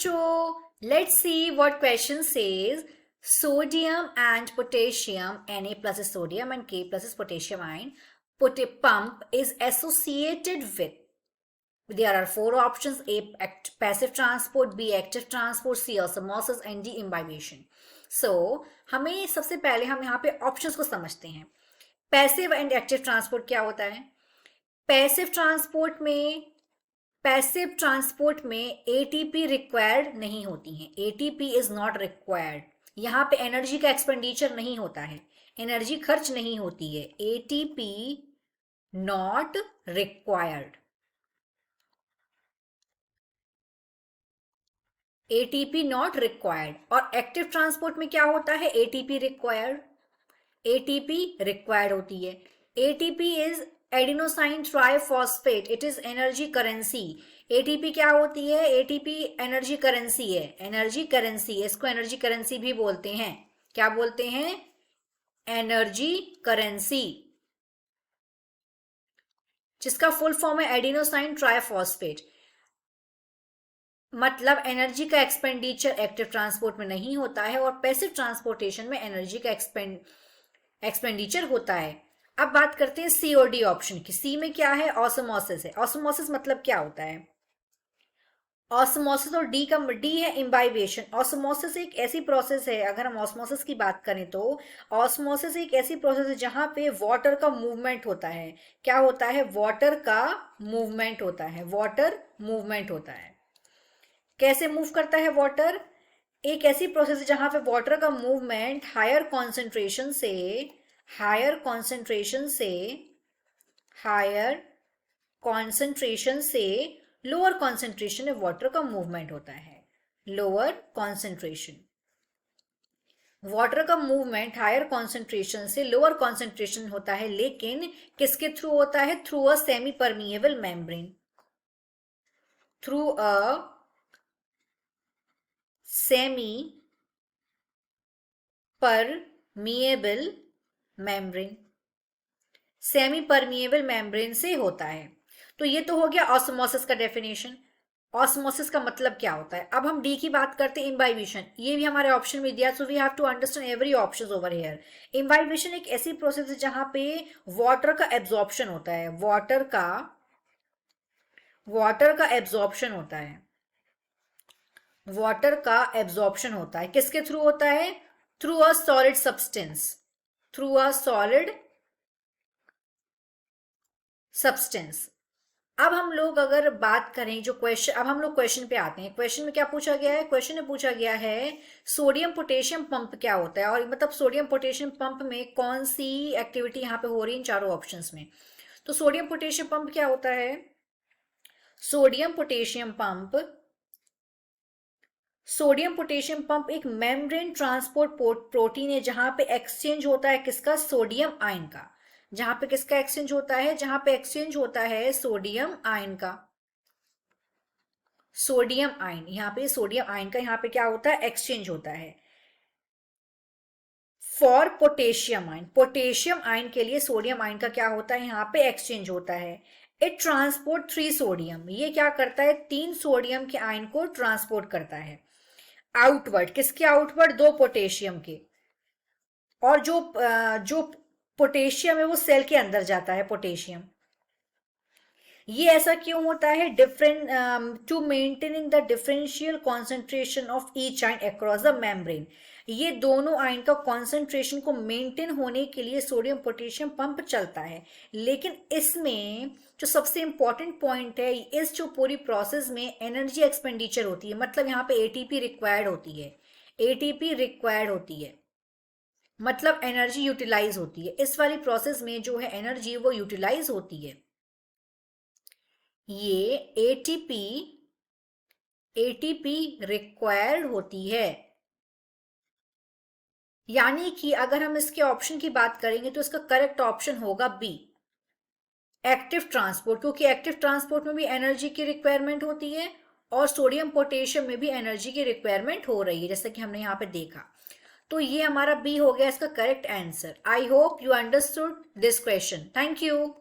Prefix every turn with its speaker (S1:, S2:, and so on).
S1: बच्चों, let's see what question says. Sodium and potassium, Na plus is sodium and K plus is potassium ion, pump is associated with. There are four options: A, passive transport, B, active transport, C, osmosis, and D, imbibition. So हमें सबसे पहले हम यहाँ पे options को समझते हैं. Passive and active transport क्या होता है? पैसिव ट्रांसपोर्ट में एटीपी रिक्वायर्ड नहीं होती है. ATP is not required. यहाँ पे एनर्जी का एक्सपेंडिचर नहीं होता है, एनर्जी खर्च नहीं होती है. ATP not required. ATP not required. और एक्टिव ट्रांसपोर्ट में क्या होता है? ATP required. एटीपी रिक्वायर्ड होती है. ATP is adenosine triphosphate. It is energy currency. ATP क्या होती है? एटीपी एनर्जी करेंसी है. एनर्जी करेंसी, इसको एनर्जी करेंसी भी बोलते हैं. क्या बोलते हैं? एनर्जी करेंसी, जिसका फुल फॉर्म है एडिनोसाइन ट्राइफॉस्फेट. मतलब एनर्जी का एक्सपेंडिचर एक्टिव ट्रांसपोर्ट में नहीं होता है और पैसिव ट्रांसपोर्टेशन में एनर्जी का एक्सपेंडिचर होता है. अब बात करते हैं सी और डी ऑप्शन की. सी में क्या है? ऑस्मोसिस है. ऑस्मोसिस मतलब क्या होता है? ऑस्मोसिस. और डी है इम्बाइबेशन. ऑस्मोसिस एक ऐसी प्रोसेस है, अगर हम ऑस्मोसिस की बात करें तो ऑस्मोसिस एक ऐसी प्रोसेस है जहां पे वाटर का मूवमेंट होता है. क्या होता है? वाटर का मूवमेंट होता है. वाटर मूवमेंट होता है. कैसे मूव करता है वाटर? एक ऐसी प्रोसेस है जहां पे वाटर का मूवमेंट हायर कॉन्सेंट्रेशन से लोअर कॉन्सेंट्रेशन में वाटर का मूवमेंट होता है. Lower concentration. वाटर का मूवमेंट हायर कॉन्सेंट्रेशन से लोअर कॉन्सेंट्रेशन होता है, लेकिन किसके थ्रू होता है? Through a semi permeable membrane. Through a semi permeable membrane. Semi permeable membrane से होता है. तो ये तो हो गया ऑस्मोसिस का डेफिनेशन. ऑस्मोसिस का मतलब क्या होता है? अब हम डी की बात करते हैं, इम्बाइबिशन. ये भी हमारे ऑप्शन में दिया, so we have to understand every option over here. Imbibition एक ऐसी प्रोसेस है जहां पे वाटर का एब्जॉर्प्शन होता है. वाटर का एब्जॉर्प्शन होता है. वाटर का एब्जॉर्प्शन होता है. किसके थ्रू होता है? Through a solid substance. Through a solid substance. अब हम लोग अगर बात करें जो क्वेश्चन, अब हम लोग क्वेश्चन पे आते हैं. क्वेश्चन में क्या पूछा गया है? क्वेश्चन में पूछा गया है सोडियम पोटेशियम पंप क्या होता है, और मतलब सोडियम पोटेशियम पंप में कौन सी एक्टिविटी यहाँ पे हो रही है इन चारों ऑप्शंस में. तो सोडियम पोटेशियम पंप क्या होता है? सोडियम पोटेशियम पंप एक मेम्ब्रेन ट्रांसपोर्ट प्रोटीन है जहां पे एक्सचेंज होता है किसका? सोडियम आयन का. जहां पे किसका एक्सचेंज होता है? जहां पे एक्सचेंज होता है सोडियम आयन का. सोडियम आयन, यहाँ पे सोडियम आयन का यहाँ पे क्या होता है? एक्सचेंज होता है. For potassium ion, potassium ion के लिए सोडियम आयन का क्या होता है? यहाँ पे एक्सचेंज होता है. It transport 3 sodium. ये क्या करता है? 3 सोडियम के आयन को ट्रांसपोर्ट करता है आउटवर्ड. किसके आउटवर्ड? 2 पोटेशियम के. और जो पोटेशियम है वो सेल के अंदर जाता है. पोटेशियम. ये ऐसा क्यों होता है? To maintaining the differential concentration of each ion across the membrane. ये दोनों आयन का कॉन्सेंट्रेशन को मेंटेन होने के लिए सोडियम पोटेशियम पंप चलता है. लेकिन इसमें जो सबसे इंपॉर्टेंट पॉइंट है, इस जो पूरी प्रोसेस में एनर्जी एक्सपेंडिचर होती है. मतलब यहाँ पे एटीपी रिक्वायर्ड होती है. एटीपी रिक्वायर्ड होती है मतलब एनर्जी यूटिलाइज होती है. इस वाली प्रोसेस में जो है एनर्जी वो यूटिलाइज होती है. ये एटीपी रिक्वायर्ड होती है. यानी कि अगर हम इसके ऑप्शन की बात करेंगे तो इसका करेक्ट ऑप्शन होगा बी, एक्टिव ट्रांसपोर्ट. क्योंकि एक्टिव ट्रांसपोर्ट में भी एनर्जी की रिक्वायरमेंट होती है और सोडियम पोटेशियम में भी एनर्जी की रिक्वायरमेंट हो रही है, जैसा कि हमने यहाँ पे देखा. तो ये हमारा बी हो गया इसका correct answer. I hope you understood this question. Thank you.